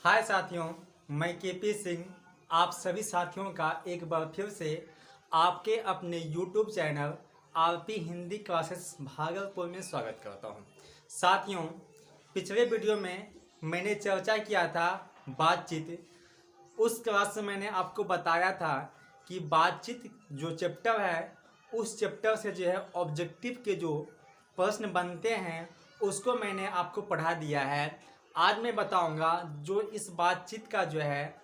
हाय साथियों, मैं केपी सिंह आप सभी साथियों का एक बार फिर से आपके अपने YouTube channel RP Hindi classes Bhagalpur में स्वागत करता हूं। साथियों, पिछले वीडियो में मैंने चर्चा किया था बातचीत। उस क्लास में मैंने आपको बताया था कि बातचीत जो चैप्टर है उस चैप्टर से जो है ऑब्जेक्टिव के जो प्रश्न बनते हैं उसको मैंने आपको पढ़ा दिया है। आज मैं बताऊंगा जो इस बातचीत का जो है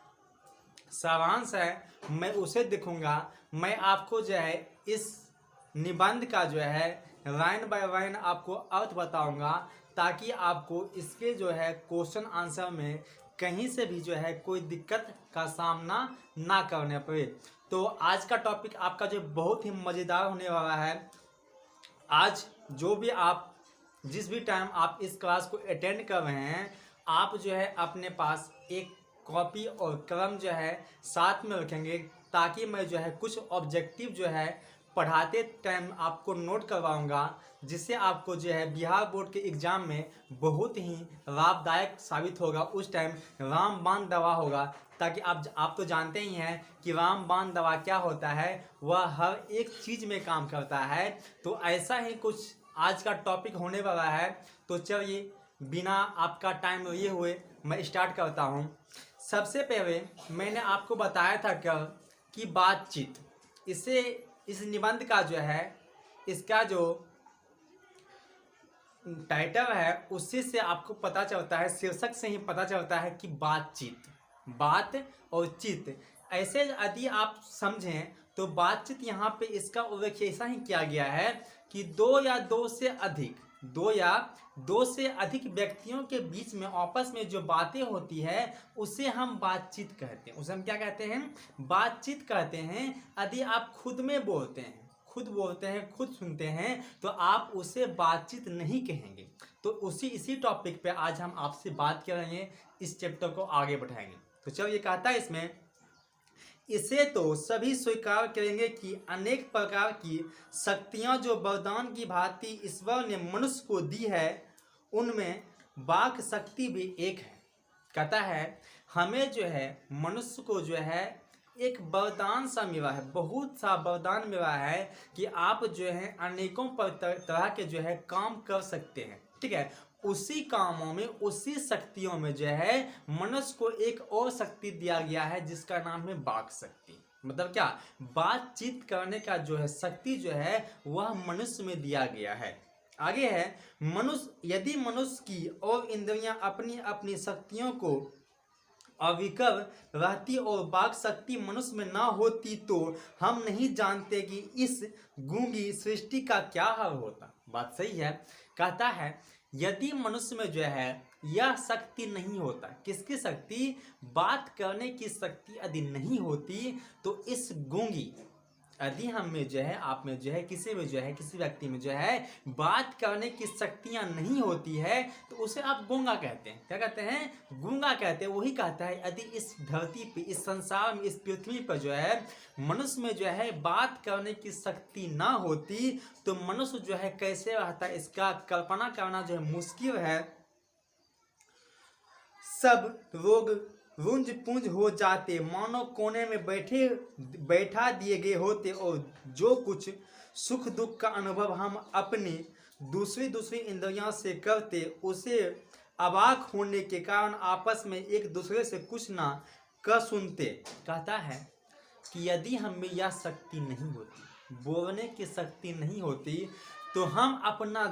सारांश है मैं उसे दिखूंगा। मैं आपको जो है इस निबंध का जो है लाइन बाय लाइन आपको अर्थ बताऊंगा ताकि आपको इसके जो है क्वेश्चन आंसर में कहीं से भी जो है कोई दिक्कत का सामना ना करने पड़े। तो आज का टॉपिक आपका जो बहुत ही मज़ेदार होने वाला है। आज जो भी आप जिस भी टाइम आप इस क्लास को अटेंड कर रहे हैं आप जो है अपने पास एक कॉपी और कलम जो है साथ में रखेंगे ताकि मैं जो है कुछ ऑब्जेक्टिव जो है पढ़ाते टाइम आपको नोट करवाऊंगा जिससे आपको जो है बिहार बोर्ड के एग्ज़ाम में बहुत ही लाभदायक साबित होगा। उस टाइम रामबाण दवा होगा ताकि आप तो जानते ही हैं कि रामबाण दवा क्या होता है, वह हर एक चीज़ में काम करता है। तो ऐसा ही कुछ आज का टॉपिक होने वाला है। तो चलिए बिना आपका टाइम लिए हुए मैं स्टार्ट करता हूँ। सबसे पहले मैंने आपको बताया था कल कि बातचीत इस निबंध का जो है इसका जो टाइटल है उसी से आपको पता चलता है, शीर्षक से ही पता चलता है कि बातचीत, बात और चित ऐसे यदि आप समझें तो बातचीत यहाँ पे इसका उल्लेख ऐसा ही किया गया है कि दो या दो से अधिक व्यक्तियों के बीच में आपस में जो बातें होती है उसे हम बातचीत कहते हैं। उसे हम क्या कहते हैं? बातचीत कहते हैं। यदि आप खुद में बोलते हैं, खुद सुनते हैं तो आप उसे बातचीत नहीं कहेंगे। तो इसी टॉपिक पे आज हम आपसे बात करेंगे, इस चैप्टर को आगे बढ़ाएंगे। तो चलिए कहता है इसमें, इसे तो सभी स्वीकार करेंगे कि अनेक प्रकार की शक्तियां जो वरदान की भांति ईश्वर ने मनुष्य को दी है उनमें वाक शक्ति भी एक है। कहता है हमें जो है मनुष्य को जो है एक वरदान सा मिला है, बहुत सा वरदान मिला है कि आप जो है अनेकों तरह के जो है काम कर सकते हैं। ठीक है, उसी कामों में उसी शक्तियों में जो है मनुष्य को एक और शक्ति दिया गया है जिसका नाम है वाक शक्ति। मतलब क्या? बातचीत करने का जो है शक्ति जो है वह मनुष्य में दिया गया है। आगे है, यदि मनुष्य की और इंद्रियां अपनी अपनी शक्तियों को अविकल रहती और वाक शक्ति मनुष्य में ना होती तो हम नहीं जानते कि इस गूंगी सृष्टि का क्या हाल होता। बात सही है। कहता है यदि मनुष्य में जो है यह शक्ति नहीं होता, किसकी शक्ति? बात करने की शक्ति यदि नहीं होती तो इस गूंगी, यदि हम में जो है आप में जो है किसी में जो है किसी व्यक्ति में जो है बात करने की शक्तियां नहीं होती है तो उसे आप गूंगा कहते हैं। क्या कहते हैं? गूंगा कहते हैं। वही कहता है यदि इस धरती पे, इस संसार में, इस पृथ्वी पर जो है मनुष्य में जो है बात करने की शक्ति ना होती तो मनुष्य जो है कैसे रहता है, इसका कल्पना करना जो है मुश्किल है। सब रोग रुंज पुंज हो जाते, मानो कोने में बैठा दिए गए होते और जो कुछ सुख दुख का अनुभव हम अपनी दूसरी इंद्रियों से करते उसे अवाक होने के कारण आपस में एक दूसरे से कुछ ना कर सुनते। कहता है कि यदि हम में यह शक्ति नहीं होती, बोलने की शक्ति नहीं होती तो हम अपना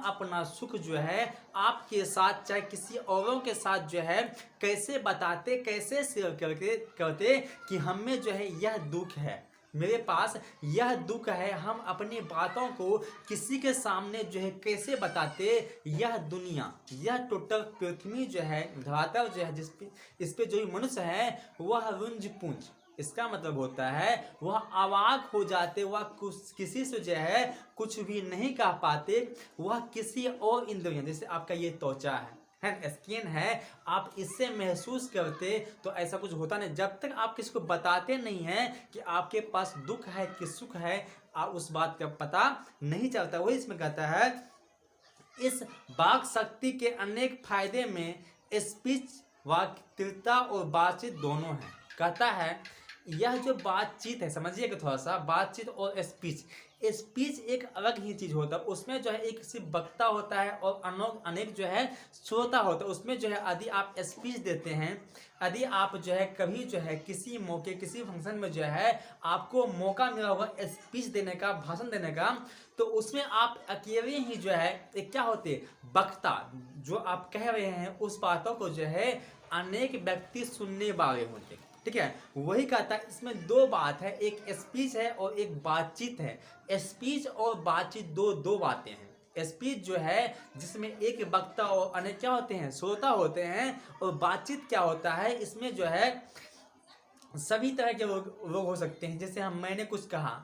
अपना सुख जो है आपके साथ चाहे किसी औरों के साथ जो है कैसे बताते, कैसे शेयर करते कि हम में जो है यह दुख है, मेरे पास यह दुख है। हम अपनी बातों को किसी के सामने जो है कैसे बताते। यह दुनिया, यह टोटल पृथ्वी जो है, धरातल जो है इस पे जो मनुष्य है वह रुंज पुंज, इसका मतलब होता है वह अवाक हो जाते, वह किसी से जो है कुछ भी नहीं कह पाते। वह किसी और इंद्रियों, जैसे आपका ये त्वचा है स्किन है, आप इससे महसूस करते तो ऐसा कुछ होता नहीं। जब तक आप किसी को बताते नहीं हैं कि आपके पास दुख है कि सुख है, आप उस बात का पता नहीं चलता। वही इसमें कहता है इस वाक शक्ति के अनेक फायदे में स्पीच, वक्तृता और बातचीत दोनों हैं। कहता है यह जो बातचीत है, समझिएगा थोड़ा सा, बातचीत और स्पीच, स्पीच एक अलग ही चीज होता है। उसमें जो है एक सिर्फ वक्ता होता है और अनेक जो है श्रोता होता है। उसमें जो है यदि आप स्पीच देते हैं, यदि आप जो है कभी जो है किसी मौके, किसी फंक्शन में जो है आपको मौका मिला होगा स्पीच देने का, भाषण देने का, तो उसमें आप अकेले ही जो है एक क्या होते, वक्ता, जो आप कह रहे हैं उस बातों को जो है अनेक व्यक्ति सुनने वाले होते। ठीक है, वही कहता है इसमें दो बात है, एक स्पीच है और एक बातचीत है। स्पीच और बातचीत दो बातें हैं। स्पीच जो है जिसमें एक वक्ता और अनेक क्या होते हैं, श्रोता होते हैं, और बातचीत क्या होता है, इसमें जो है सभी तरह के लोग हो सकते हैं। जैसे मैंने कुछ कहा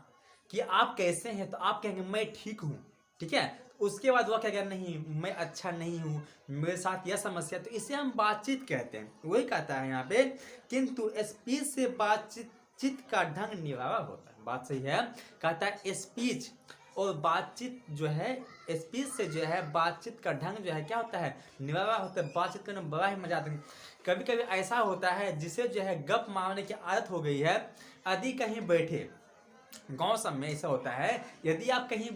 कि आप कैसे हैं, तो आप कहेंगे मैं ठीक हूँ। ठीक है, उसके बाद वह क्या कहेगा, नहीं मैं अच्छा नहीं हूँ, मेरे साथ यह समस्या, तो इसे हम बातचीत कहते हैं। वही कहता है यहाँ पे, किंतु स्पीच से बातचीत का ढंग निराला होता है। बात सही है, कहता है स्पीच और बातचीत जो है, स्पीच से जो है बातचीत का ढंग जो है क्या होता है, निराला होता है। बातचीत करने में बड़ा ही मजा आता है। कभी कभी ऐसा होता है जिसे जो है गप मारने की आदत हो गई है, यदि कहीं बैठे, गांव सब में ऐसा होता है, यदि आप कहीं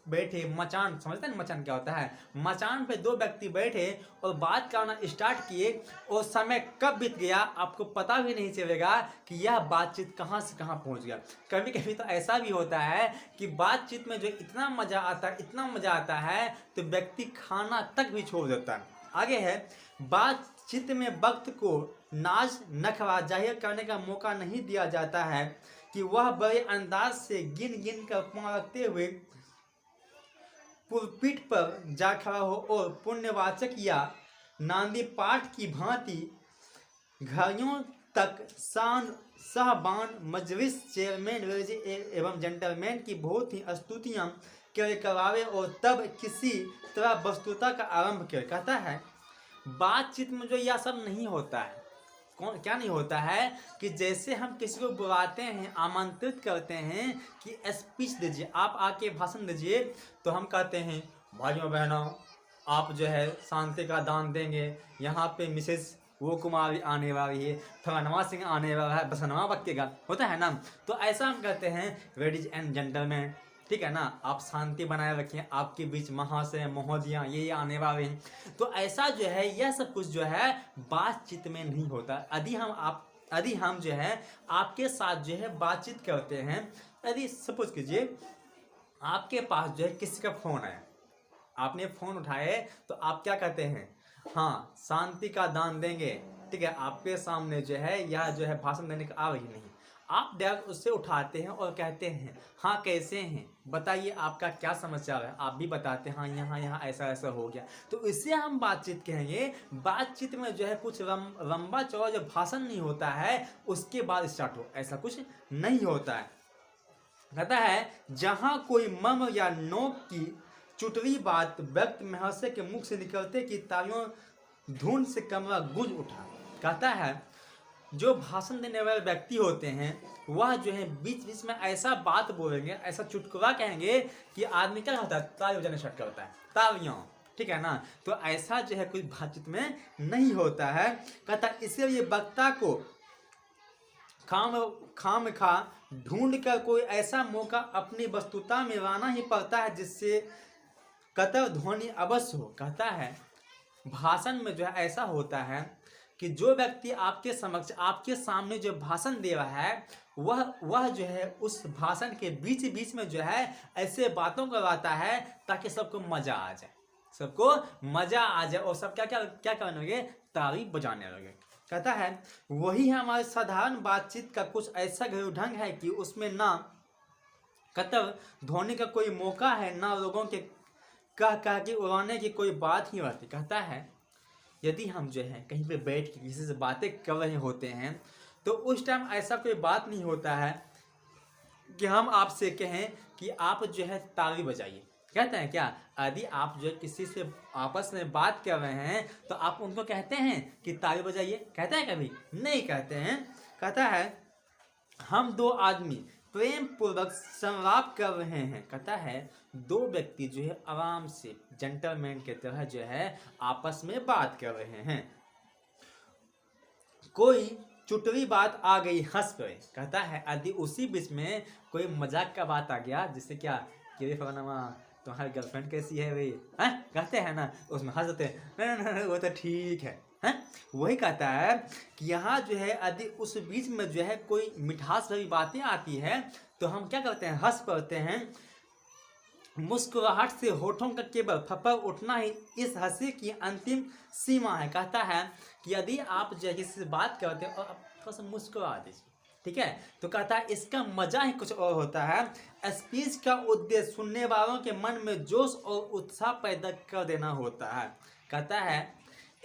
बैठे मचान, समझते हैं मचान क्या होता है, मचान पे दो व्यक्ति बैठे और बात करना स्टार्ट किए और समय कब बीत गया आपको पता भी नहीं चलेगा कि यह बातचीत कहाँ से कहाँ पहुंच गया। कभी कभी तो ऐसा भी होता है कि बातचीत में जो इतना मजा आता है, इतना मजा आता है, तो व्यक्ति खाना तक भी छोड़ देता है। आगे है, बातचीत में वक्त को नाज नखरा जाहिर करने का मौका नहीं दिया जाता है कि वह बड़े अंदाज से गिन गिन कर पाँव रखते हुए पुलपिट पर जा खड़ा हो और पुण्यवाचक या नांदी पाठ की भांति घड़ियों तक साहबान मजलिस, चेयरमैन एवं जेंटलमैन की बहुत ही स्तुतियां करवावे और तब किसी तरह वस्तुता का आरंभ करे। कहता है बातचीत में जो यह सब नहीं होता है, क्या नहीं होता है, कि जैसे हम किसी को बुलाते हैं, आमंत्रित करते हैं कि स्पीच दीजिए, आप आके भाषण दीजिए, तो हम कहते हैं भाइयों बहनों आप जो है शांति का दान देंगे, यहाँ पे मिसेस वो कुमारी आने वाली है, फलानवा सिंह आने वाला है, बसनवा बक्केगा, होता है ना। तो ऐसा हम कहते हैं लेडीज एंड जेंटलमैन, ठीक है ना, आप शांति बनाए रखें, आपके बीच महाशय महोदया ये आने वाले हैं। तो ऐसा जो है यह सब कुछ जो है बातचीत में नहीं होता। यदि हम जो है आपके साथ जो है बातचीत करते हैं, यदि सपोज कीजिए आपके पास जो है किसी का फोन है, आपने फोन उठाए, तो आप क्या कहते हैं, हाँ शांति का दान देंगे, ठीक है, आपके सामने जो है यह जो है भाषण देने का आ रही नहीं, आप डायरेक्ट उससे उठाते हैं और कहते हैं हाँ कैसे हैं, बताइए आपका क्या समस्या है, आप भी बताते हैं हाँ यहाँ ऐसा ऐसा हो गया, तो इससे हम बातचीत कहेंगे। बातचीत में जो है कुछ लंबा चौड़ा जो भाषण नहीं होता है उसके बाद स्टार्ट हो, ऐसा कुछ नहीं होता है। कहता है जहाँ कोई मम या नोक की चुटरी बात व्यक्ति महर्षि के मुख से निकलते कि तालियों धुन से कमरा गूंज उठा। कहता है जो भाषण देने वाले व्यक्ति होते हैं वह जो है बीच बीच में ऐसा बात बोलेंगे, ऐसा चुटकुला कहेंगे कि आदमी क्या होता है, ताली बजाने स्टार्ट करता है, तालियां, ठीक है ना। तो ऐसा जो है कुछ बातचीत में नहीं होता है। कहता इसलिए वक्ता को खाम खा ढूंढ कर कोई ऐसा मौका अपनी वस्तुता में लाना ही पड़ता है जिससे कतर ध्वनि अवश्य हो। कहता है भाषण में जो है ऐसा होता है कि जो व्यक्ति आपके समक्ष, आपके सामने जो भाषण दे रहा है वह जो है उस भाषण के बीच बीच में जो है ऐसे बातों को लाता है ताकि सबको मजा आ जाए, सबको मजा आ जाए और सब क्या क्या क्या करने लगे, ताली बजाने लगे। कहता है वही हमारे साधारण बातचीत का कुछ ऐसा घरेलू ढंग है कि उसमें ना कतर ध्वनि का कोई मौका है, ना लोगों के कह के उड़ाने की कोई बात ही रहती। कहता है यदि हम जो है कहीं पे बैठ के किसी से बातें कर रहे होते हैं तो उस टाइम ऐसा कोई बात नहीं होता है कि हम आपसे कहें कि आप जो है ताली बजाइए। कहते हैं क्या, यदि आप जो है किसी से आपस में बात कर रहे हैं तो आप उनको कहते हैं कि ताली बजाइए, कहते हैं कभी नहीं कहते हैं। कहता है हम दो आदमी प्रेम पूर्वक संवाद कर रहे हैं। कहता है दो व्यक्ति जो है आराम से जेंटलमैन के तरह जो है आपस में बात कर रहे हैं। कोई चुटरी बात आ गई, हंस पड़े। कहता है यदि उसी बीच में कोई मजाक का बात आ गया, जिससे क्या कि फलाना तुम्हारी गर्लफ्रेंड कैसी है भाई, कहते हैं ना, उसमें हंस देते हैं, नहीं वो तो ठीक है। वही कहता है कि यहाँ जो है यदि उस बीच में जो है कोई मिठास भरी बातें आती है तो हम क्या करते हैं, हंस पड़ते हैं। मुस्कुराहट से होठों का केवल फपड़ उठना ही इस हंसी की अंतिम सीमा है। कहता है कि यदि आप जो है किसी से बात करते हैं और थोड़ा सा मुस्कुरा दीजिए, ठीक है, तो कहता है इसका मजा ही कुछ और होता है। स्पीच का उद्देश्य सुनने वालों के मन में जोश और उत्साह पैदा कर देना होता है। कहता है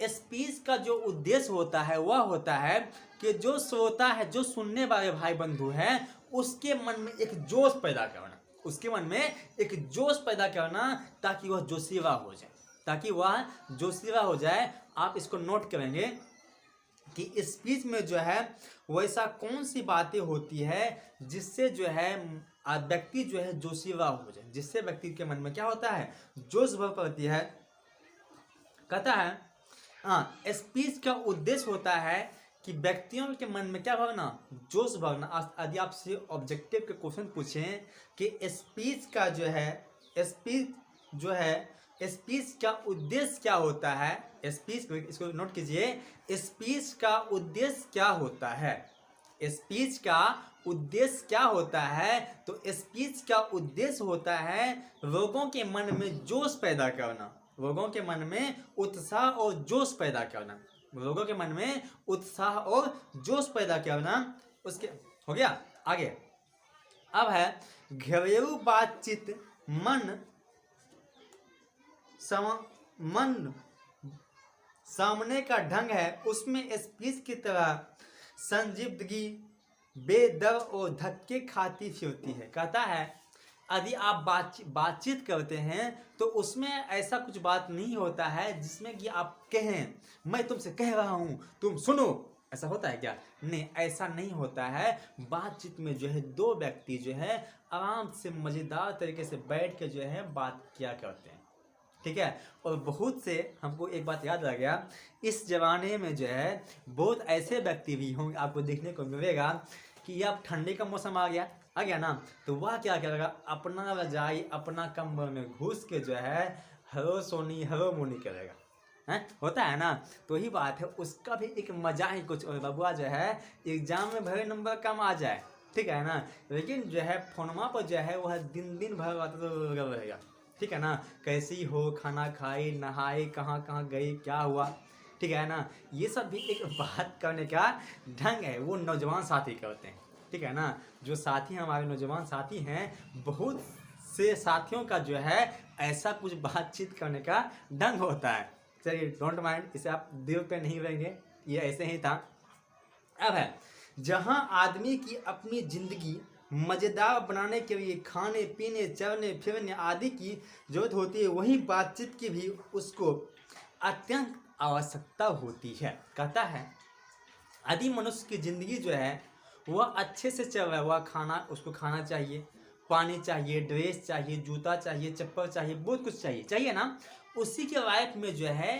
स्पीच का जो उद्देश्य होता है वह होता है कि जो श्रोता है, जो सुनने वाले भाई बंधु हैं, उसके मन में एक जोश पैदा करना, उसके मन में एक जोश पैदा करना, ताकि वह जोशीला हो जाए, ताकि वह जोशीला हो जाए। आप इसको नोट करेंगे कि स्पीच में जो है वैसा कौन सी बातें होती है जिससे जो है व्यक्ति जो है जोशीला हो जाए, जिससे व्यक्ति के मन में क्या होता है, जोश भर पड़ती है। कहता है स्पीच का उद्देश्य होता है कि व्यक्तियों के मन में क्या भरना, जोश भरना। यदि आपसे ऑब्जेक्टिव के क्वेश्चन पूछें कि स्पीच का जो है स्पीच का उद्देश्य क्या होता है, स्पीच, इसको नोट कीजिए, स्पीच का उद्देश्य क्या होता है, स्पीच का उद्देश्य क्या होता है, तो स्पीच का उद्देश्य होता है लोगों के मन में जोश पैदा करना, लोगों के मन में उत्साह और जोश पैदा करना, लोगों के मन में उत्साह और जोश पैदा करना। उसके हो गया आगे। अब है घरेलू बातचीत मन सामने का ढंग है, उसमें स्पीच की तरह संजीदगी बेदर और धक्के खाती फिरती है। कहता है यदि आप बातचीत करते हैं तो उसमें ऐसा कुछ बात नहीं होता है जिसमें कि आप कहें मैं तुमसे कह रहा हूं तुम सुनो, ऐसा होता है क्या? नहीं, ऐसा नहीं होता है। बातचीत में जो है दो व्यक्ति जो है आराम से मज़ेदार तरीके से बैठ के जो है बात किया करते हैं, ठीक है। और बहुत से हमको एक बात याद आ गया, इस जमाने में जो है बहुत ऐसे व्यक्ति भी होंगे, आपको देखने को मिलेगा कि अब ठंडी का मौसम आ गया ना, तो वह क्या करेगा, अपना रजाई अपना कंबल में घुस के जो है हरो सोनी हरो मोनी करेगा, है होता है ना। तो ही बात है, उसका भी एक मजा ही कुछ और। बबुआ जो है एग्जाम में भले नंबर कम आ जाए, ठीक है ना, लेकिन जो है फोनमा पर जो है वह दिन भर रहेगा, ठीक है ना, कैसी हो, खाना खाई, नहाई, कहाँ कहाँ गई, क्या हुआ, ठीक है ना। ये सब भी एक बात करने का ढंग है, वो नौजवान साथी करते हैं, ठीक है ना। जो साथी हमारे नौजवान साथी हैं, बहुत से साथियों का जो है ऐसा कुछ बातचीत करने का ढंग होता है। चलिए डोंट माइंड, इसे आप दिल पे नहीं लेंगे, ये ऐसे ही था। अब है जहां आदमी की अपनी जिंदगी मज़ेदार बनाने के लिए खाने पीने चलने फिरने आदि की जरूरत होती है, वहीं बातचीत की भी उसको अत्यंत आवश्यकता होती है। कहता है यदि मनुष्य की ज़िंदगी जो है वह अच्छे से चल रहा है, वह उसको खाना चाहिए, पानी चाहिए, ड्रेस चाहिए, जूता चाहिए, चप्पल चाहिए, बहुत कुछ चाहिए ना। उसी के लाइफ में जो है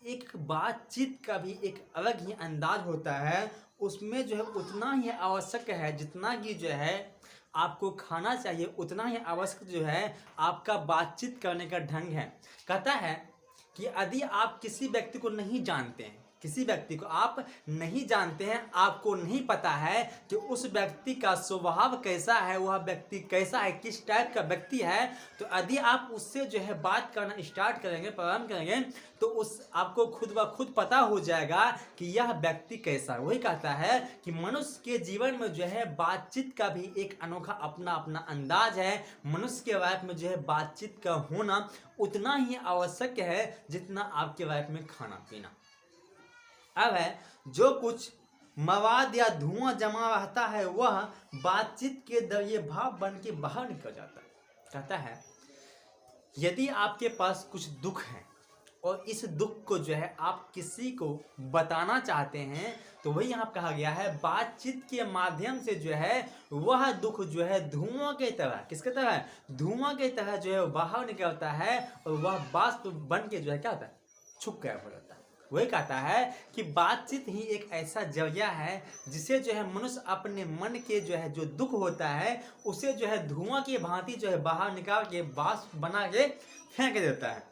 एक बातचीत का भी एक अलग ही अंदाज होता है, उसमें जो है उतना ही आवश्यक है जितना कि जो है आपको खाना चाहिए, उतना ही आवश्यक जो है आपका बातचीत करने का ढंग है। कहता है कि यदि आप किसी व्यक्ति को नहीं जानते हैं, किसी व्यक्ति को आप नहीं जानते हैं, आपको नहीं पता है कि उस व्यक्ति का स्वभाव कैसा है, वह व्यक्ति कैसा है, किस टाइप का व्यक्ति है, तो यदि आप उससे जो है बात करना स्टार्ट करेंगे, प्रारंभ करेंगे, तो उस आपको खुद ब खुद पता हो जाएगा कि यह व्यक्ति कैसा है। वही कहता है कि मनुष्य के जीवन में जो है बातचीत का भी एक अनोखा अपना अपना अंदाज है। मनुष्य के लाइफ में जो है बातचीत का होना उतना ही आवश्यक है जितना आपके लाइफ में खाना पीना। अब है जो कुछ मवाद या धुआं जमा रहता है वह बातचीत के जरिए भाव बन के बाहर निकल जाता है। कहता है यदि आपके पास कुछ दुख है और इस दुख को जो है आप किसी को बताना चाहते हैं, तो वही यहाँ कहा गया है बातचीत के माध्यम से जो है वह दुख जो है धुआं के तरह, किसके तरह, धुआं के तरह जो है बाहर निकलता है और वह वाष्प बन के जो है क्या होता है, छुप गया हो जाता है। वही कहता है कि बातचीत ही एक ऐसा जरिया है जिसे जो है मनुष्य अपने मन के जो है जो दुख होता है उसे जो है धुआं की भांति जो है बाहर निकाल के वाष्प बना के फेंक देता है।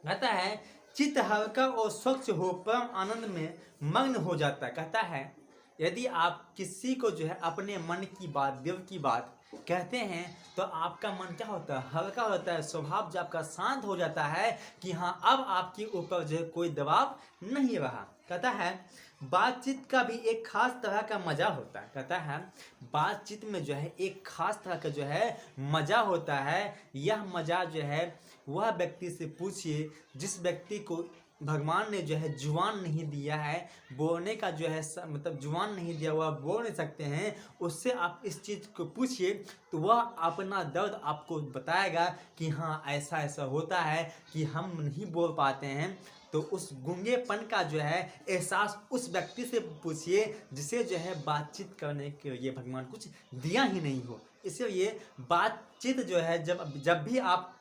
कहता है चित्त हल्का और स्वच्छ हो परम आनंद में मग्न हो जाता है। कहता है यदि आप किसी को जो है अपने मन की बात, दिल की बात कहते हैं तो आपका मन क्या होता है, हल्का होता है, स्वभाव जो आपका शांत हो जाता है कि हाँ अब आपके ऊपर जो है कोई दबाव नहीं रहा। कहता है बातचीत का भी एक खास तरह का मजा होता है। कहता है बातचीत में जो है एक खास तरह का जो है मजा होता है। यह मजा जो है वह व्यक्ति से पूछिए जिस व्यक्ति को भगवान ने जो है जुबान नहीं दिया है, बोलने का जो है मतलब जुबान नहीं दिया, वह बोल नहीं सकते हैं, उससे आप इस चीज़ को पूछिए तो वह अपना दर्द आपको बताएगा कि हाँ ऐसा ऐसा होता है कि हम नहीं बोल पाते हैं। तो उस गूंगेपन का जो है एहसास उस व्यक्ति से पूछिए जिसे जो है बातचीत करने के लिए भगवान कुछ दिया ही नहीं हो। इसलिए बातचीत जो है जब भी आप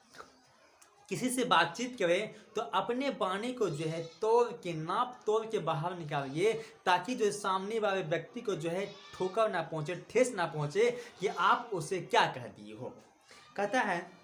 किसी से बातचीत करें तो अपने बाणी को जो है तोड़ के, नाप तोड़ के बाहर निकालिए ताकि जो सामने वाले व्यक्ति को जो है ठोकर ना पहुंचे, ठेस ना पहुंचे कि आप उसे क्या कह दिए हो। कहता है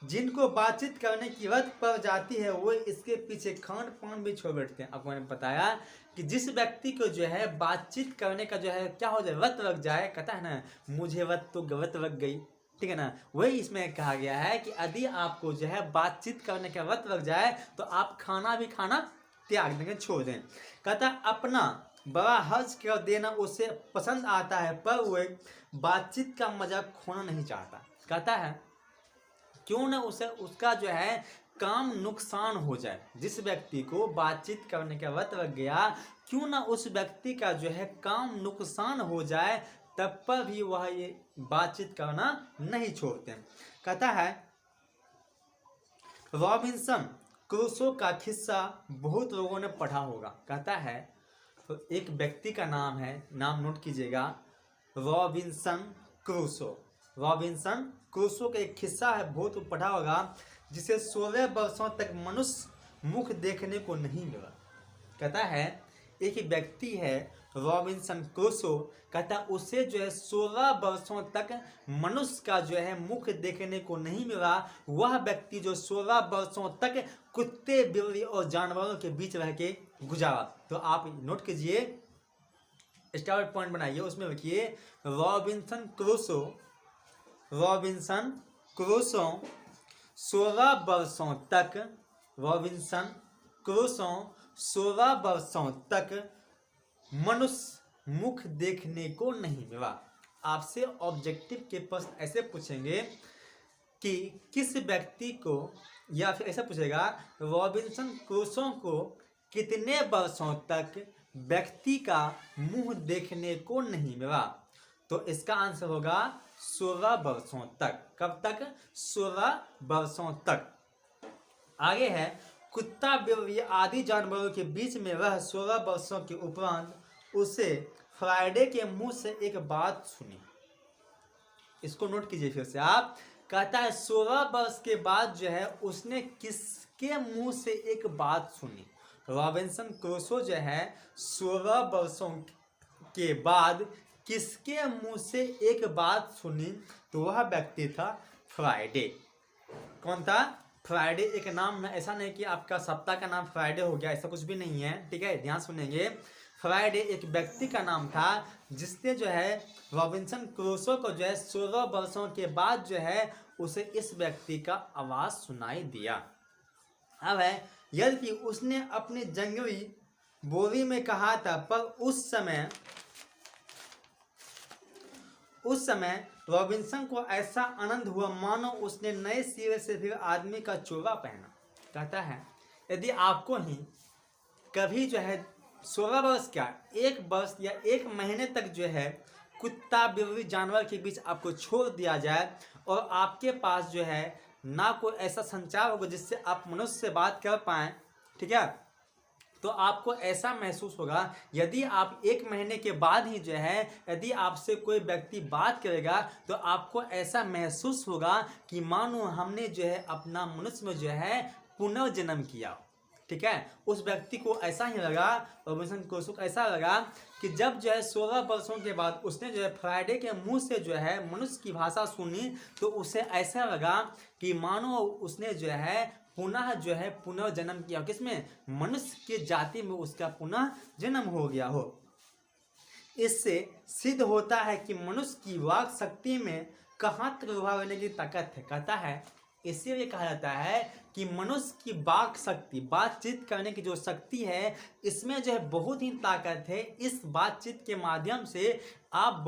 जिनको बातचीत करने की वक्त पड़ जाती है वो इसके पीछे खान पान भी छोड़ बैठते हैं। आपको मैंने बताया कि जिस व्यक्ति को जो है बातचीत करने का जो है क्या हो जाए, वक्त लग जाए, कहता है ना मुझे वक्त तो वक्त लग गई, ठीक है ना, वही इसमें कहा गया है कि यदि आपको जो है बातचीत करने का वक्त लग जाए तो आप खाना भी खाना त्याग देंगे, छोड़ दें। कहता अपना बड़ा हर्ज कर देना उसे पसंद आता है पर वह बातचीत का मजा खोना नहीं चाहता। कहता है क्यों ना उसे उसका जो है काम नुकसान हो जाए। जिस व्यक्ति को बातचीत करने का वक्त लग गया क्यों ना उस व्यक्ति का जो है काम नुकसान हो जाए तब पर भी वह ये बातचीत करना नहीं छोड़ते। कहता है रॉबिन्सन क्रूसो का किस्सा बहुत लोगों ने पढ़ा होगा। कहता है तो एक व्यक्ति का नाम है, नाम नोट कीजिएगा, रॉबिन्सन क्रूसो। रॉबिन्सन क्रूसो का एक किस्सा है, बहुत पढ़ा होगा, जिसे 16 वर्षों तक मनुष्य मुख देखने को नहीं मिला। कहता है एक व्यक्ति है रॉबिन्सन क्रूसो, कहता उसे जो है 16 वर्षों तक मनुष्य का जो है मुख देखने को नहीं मिला। वह व्यक्ति जो 16 वर्षों तक कुत्ते, बिल्ली और जानवरों के बीच रह के गुजारा। तो आप नोट कीजिए, स्टार पॉइंट बनाइए, उसमें लिखिए रॉबिन्सन क्रूसो, रॉबिन्सन क्रूसो 16 वर्षों तक, रॉबिन्सन क्रूसो 16 वर्षों तक मनुष्य मुख देखने को नहीं मिला। आपसे ऑब्जेक्टिव के प्रश्न ऐसे पूछेंगे कि किस व्यक्ति को, या फिर ऐसा पूछेगा रॉबिन्सन क्रूसो को कितने वर्षों तक व्यक्ति का मुंह देखने को नहीं मिला। तो इसका आंसर होगा 16 वर्षों तक। कब तक? 16 वर्षों तक। आगे है कुत्ता, बिल्ली आदि जानवरों के बीच में वह 16 वर्षों के उपरांत उसे फ्राइडे के मुंह से एक बात सुनी। इसको नोट कीजिए फिर से आप। कहता है 16 वर्ष के बाद जो है उसने किसके मुंह से एक बात सुनी। रॉबिन्सन क्रूसो जो है 16 वर्षों के बाद किसके मुंह से एक बात सुनी, तो वह व्यक्ति था फ्राइडे। कौन था? फ्राइडे। एक नाम है, ऐसा नहीं कि आपका सप्ताह का नाम फ्राइडे हो गया, ऐसा कुछ भी नहीं है, ठीक है, ध्यान सुनेंगे। फ्राइडे एक व्यक्ति का नाम था जिसने जो है रॉबिन्सन क्रूसो को जो है 16 वर्षों के बाद जो है उसे इस व्यक्ति का आवाज़ सुनाई दिया। अब है यदि उसने अपनी जंगली बोली में कहा था, पर उस समय रॉबिन्सन को ऐसा आनंद हुआ मानो उसने नए सिरे से फिर आदमी का चोला पहना। कहता है यदि आपको ही कभी जो है 16 वर्ष क्या, 1 वर्ष या 1 महीने तक जो है कुत्ता, बिल्ली, जानवर के बीच आपको छोड़ दिया जाए और आपके पास जो है ना कोई ऐसा संचार होगा जिससे आप मनुष्य से बात कर पाएँ, ठीक है। तो आपको ऐसा महसूस होगा, यदि आप 1 महीने के बाद ही जो है यदि आपसे कोई व्यक्ति बात करेगा तो आपको ऐसा महसूस होगा कि मानो हमने जो है अपना मनुष्य में जो है पुनर्जन्म किया, ठीक है। उस व्यक्ति को ऐसा ही लगा और को ऐसा लगा कि जब जो है 16 वर्षों के बाद उसने जो है फ्राइडे के मुंह से जो है मनुष्य की भाषा सुनी तो उसे ऐसा लगा कि मानो उसने जो है पुनः जो है पुनर्जन्म किया, किसमें, मनुष्य की जाति में उसका पुनः जन्म हो गया हो। इससे सिद्ध होता है कि मनुष्य की वाक शक्ति में कहाँ तक प्रभाव लेने की ताकत है। कहता है इसीलिए कहा जाता है कि मनुष्य की वाक शक्ति, बातचीत करने की जो शक्ति है, इसमें जो है बहुत ही ताकत है। इस बातचीत के माध्यम से आप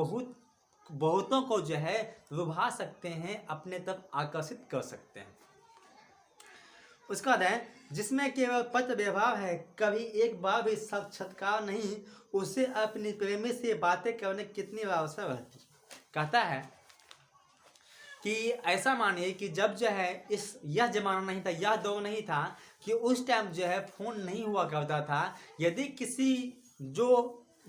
बहुतों को जो है लुभा सकते हैं, अपने तरफ आकर्षित कर सकते हैं। उसके बाद है जिसमें केवल पत्र व्यवहार है, कभी एक बार भी साक्षात्कार नहीं, उसे अपनी प्रेमी से बातें करने कितनी आवश्यक रहती। कहता है कि ऐसा मानिए कि जब जो है यह जमाना नहीं था, यह दौर नहीं था कि उस टाइम जो है फ़ोन नहीं हुआ करता था। यदि किसी जो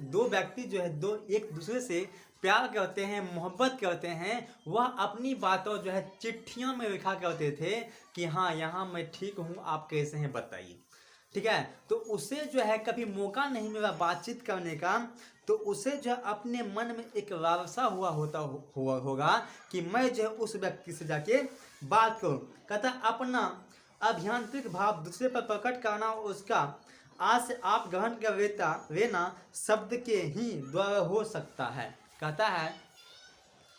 दो व्यक्ति जो है एक दूसरे से प्यार करते हैं, मोहब्बत करते हैं, वह अपनी बातों जो है चिट्ठियों में लिखा करते थे कि हाँ यहाँ मैं ठीक हूँ, आप कैसे हैं बताइए, ठीक है। तो उसे जो है कभी मौका नहीं मिला बातचीत करने का, तो उसे जो है अपने मन में एक लालसा होगा कि मैं जो है उस व्यक्ति से जाके बात करूं। कहता अपना अभ्यंतरिक भाव दूसरे पर प्रकट करना, उसका आज से आप ग्रहण कर लेना शब्द के ही द्वारा हो सकता है। कहता है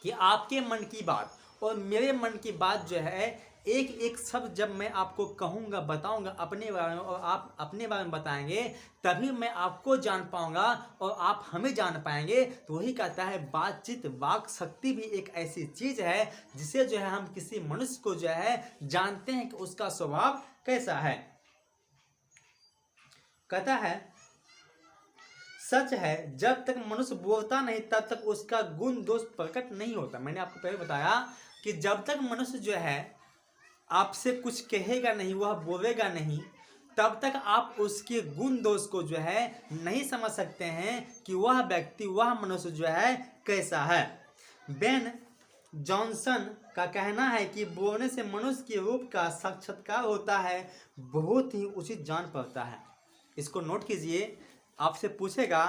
कि आपके मन की बात और मेरे मन की बात जो है एक एक शब्द जब मैं आपको कहूँगा, बताऊँगा अपने बारे में और आप अपने बारे में बताएंगे, तभी मैं आपको जान पाऊँगा और आप हमें जान पाएंगे। तो वही कहता है बातचीत, वाक शक्ति भी एक ऐसी चीज़ है जिसे जो है हम किसी मनुष्य को जो है जानते हैं कि उसका स्वभाव कैसा है। कहता है सच है जब तक मनुष्य बोलता नहीं तब तक उसका गुण दोष प्रकट नहीं होता। मैंने आपको पहले बताया कि जब तक मनुष्य जो है आपसे कुछ कहेगा नहीं, वह बोलेगा नहीं, तब तक आप उसके गुण दोष को जो है नहीं समझ सकते हैं कि वह व्यक्ति, वह मनुष्य जो है कैसा है। बेन जॉनसन का कहना है कि बोलने से मनुष्य के रूप का साक्षात्कार होता है, बहुत ही उचित जान पड़ता है। इसको नोट कीजिए, आपसे पूछेगा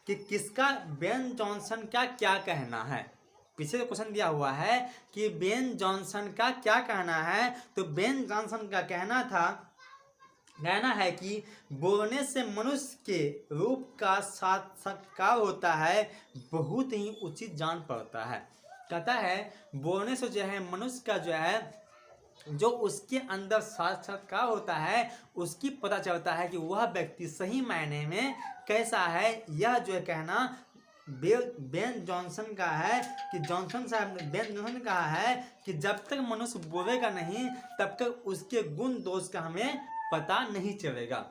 कि किसका, बेन जॉनसन का क्या कहना है। पीछे क्वेश्चन दिया हुआ है कि बेन जॉनसन का क्या कहना है, तो बेन जॉनसन का कहना है कि बोलने से मनुष्य के रूप का साक्षात्कार होता है, बहुत ही उचित जान पड़ता है। कहता है बोलने से जो है मनुष्य का जो है जो उसके अंदर साक्षात्कार होता है, उसकी पता चलता है कि वह व्यक्ति सही मायने में कैसा है। यह जो है कहना बेन जॉनसन का है कि बेन जॉनसन कहा है कि जब तक मनुष्य बोलेगा नहीं तब तक उसके गुण दोष का हमें पता नहीं चलेगा।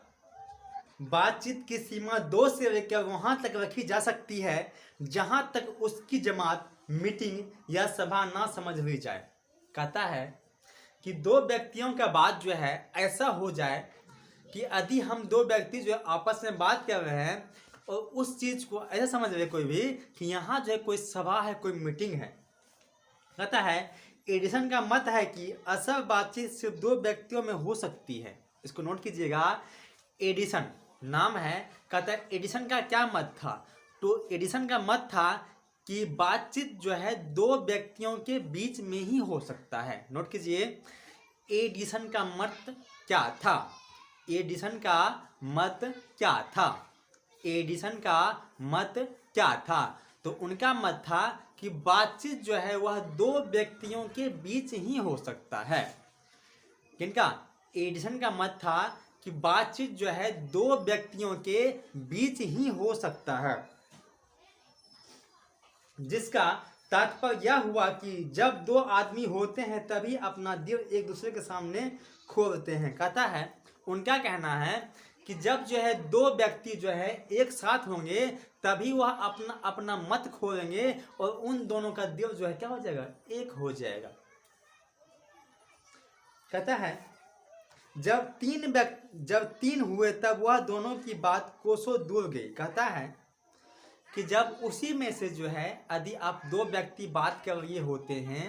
बातचीत की सीमा 2 से लेकर वहां तक रखी जा सकती है जहां तक उसकी जमात, मीटिंग या सभा ना समझ ली जाए। कहता है कि 2 व्यक्तियों का बात जो है ऐसा हो जाए कि यदि हम 2 व्यक्ति जो है आपस में बात कर रहे हैं और उस चीज़ को ऐसा समझ रहे कोई भी कि यहाँ जो है कोई सभा है, कोई मीटिंग है। कहता है एडिसन का मत है कि असल बातचीत सिर्फ 2 व्यक्तियों में हो सकती है। इसको नोट कीजिएगा, एडिसन नाम है। कहता है एडिसन का क्या मत था, तो एडिसन का मत था कि बातचीत जो है 2 व्यक्तियों के बीच में ही हो सकता है। नोट कीजिए एडिसन का मत क्या था, एडिसन का मत क्या था, एडिसन का मत क्या था। तो उनका मत था कि बातचीत जो है वह 2 व्यक्तियों के बीच ही हो सकता है। किनका, एडिसन का मत था कि बातचीत जो है 2 व्यक्तियों के बीच ही हो सकता है, जिसका तात्पर्य यह हुआ कि जब 2 आदमी होते हैं तभी अपना दिल एक दूसरे के सामने खोलते हैं। कहता है उनका कहना है कि जब जो है 2 व्यक्ति जो है एक साथ होंगे तभी वह अपना मत खोलेंगे और उन दोनों का दिल जो है क्या हो जाएगा, एक हो जाएगा। कहता है जब तीन हुए तब वह दोनों की बात कोसों दूर गई। कहता है कि जब उसी में से जो है यदि आप दो व्यक्ति बात कर रहे होते हैं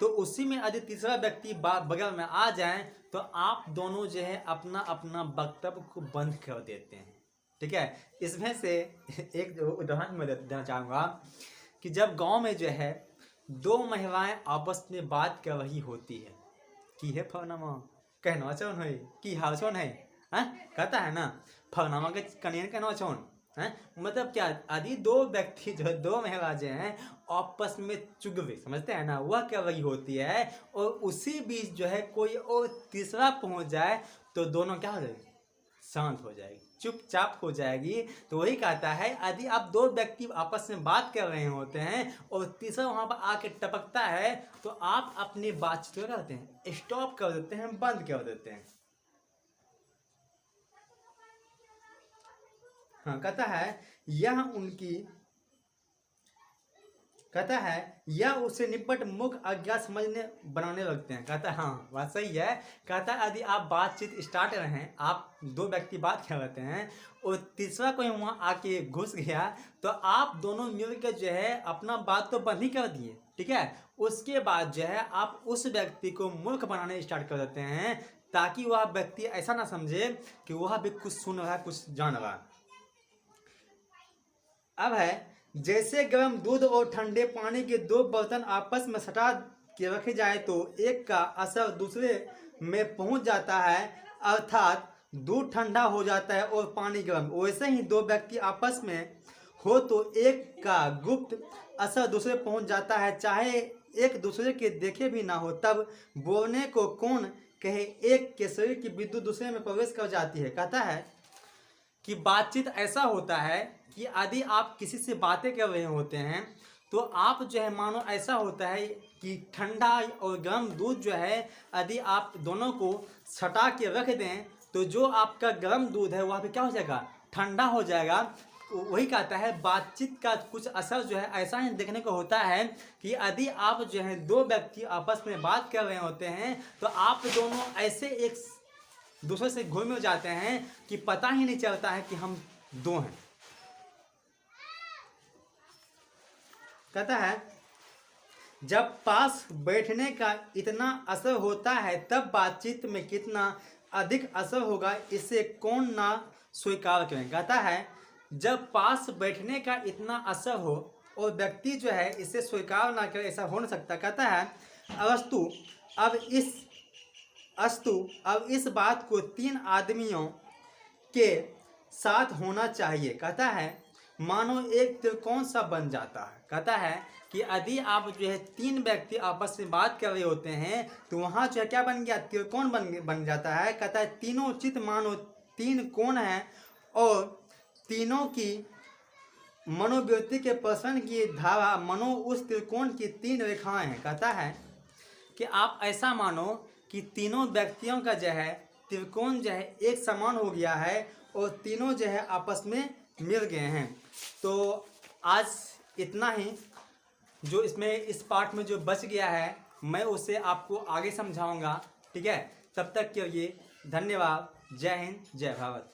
तो उसी में यदि तीसरा व्यक्ति बगल में आ जाए तो आप दोनों जो है अपना अपना वक्तव्य को बंद कर देते हैं। ठीक है, इसमें से एक उदाहरण मैं देना चाहूँगा कि जब गांव में जो है दो महिलाएं आपस में बात कर रही होती है कि है फलनामा कहना चौन है कि हाल चौन है, कहता है ना फलनामा के कनियन कहना चौन है, मतलब क्या यदि दो व्यक्ति जो दो महिला जो हैं आपस में चुगवे समझते हैं ना वह कर रही होती है और उसी बीच जो है कोई और तीसरा पहुंच जाए तो दोनों क्या हो जाएगी, शांत हो जाएगी, चुपचाप हो जाएगी। तो वही कहता है यदि आप दो व्यक्ति आपस में बात कर रहे होते हैं और तीसरा वहां पर आके टपकता है तो आप अपनी बातचीत क्या करते हैं, स्टॉप कर देते हैं, बंद कर देते हैं। हाँ, कहता है यह उसे निपट मुख अज्ञात समझने बनाने लगते हैं। कहता है हाँ बात सही है। कहता है यदि आप बातचीत स्टार्ट रहें, आप दो व्यक्ति बात कर रहे हैं और तीसरा कोई वहाँ आके घुस गया तो आप दोनों मिलकर जो है अपना बात तो बंद ही कर दिए। ठीक है, उसके बाद जो है आप उस व्यक्ति को मूर्ख बनाने स्टार्ट कर देते हैं ताकि वह व्यक्ति ऐसा ना समझे कि वह भी कुछ सुन रहा है, कुछ जान रहा है। अब है जैसे गर्म दूध और ठंडे पानी के दो बर्तन आपस में सटा के रखे जाए तो एक का असर दूसरे में पहुंच जाता है, अर्थात दूध ठंडा हो जाता है और पानी गर्म। वैसे ही दो व्यक्ति आपस में हो तो एक का गुप्त असर दूसरे पहुंच जाता है, चाहे एक दूसरे के देखे भी ना हो। तब बोलने को कौन कहे, एक के शरीर की विद्युत दूसरे में प्रवेश कर जाती है। कहता है कि बातचीत ऐसा होता है कि यदि आप किसी से बातें कर रहे होते हैं तो आप जो है मानो ऐसा होता है कि ठंडा और गर्म दूध जो है यदि आप दोनों को सटा के रख दें तो जो आपका गर्म दूध है वह भी क्या हो जाएगा, ठंडा हो जाएगा। वही कहता है बातचीत का कुछ असर जो है ऐसा ही देखने को होता है कि यदि आप जो है दो व्यक्ति आपस में बात कर रहे होते हैं तो आप दोनों ऐसे एक दूसरे से घुल जाते हैं कि पता ही नहीं चलता है कि हम दो हैं। कहता है जब पास बैठने का इतना असर होता है तब बातचीत में कितना अधिक असर होगा इसे कौन ना स्वीकार करें। कहता है जब पास बैठने का इतना असर हो और व्यक्ति जो है इसे स्वीकार ना करे ऐसा हो नहीं सकता। कहता है अब इस बात को तीन आदमियों के साथ होना चाहिए। कहता है मानो एक त्रिकोण सा बन जाता है। कहता है कि यदि आप जो है तीन व्यक्ति आपस में बात कर रहे होते हैं तो वहाँ जो है क्या बन गया, त्रिकोण बन जाता है। कहता है तीनों चित्त मानो तीन कोण हैं और तीनों की मनोवृत्ति के प्रसन्न की धारा मनो उस त्रिकोण की तीन रेखाएं हैं। कहता है कि आप ऐसा मानो कि तीनों व्यक्तियों का जो है त्रिकोण जो है एक समान हो गया है और तीनों जो है आपस में मिल गए हैं। तो आज इतना ही, जो इसमें इस पार्ट में जो बच गया है मैं उसे आपको आगे समझाऊंगा। ठीक है, तब तक के लिए धन्यवाद। जय हिंद, जय भारत।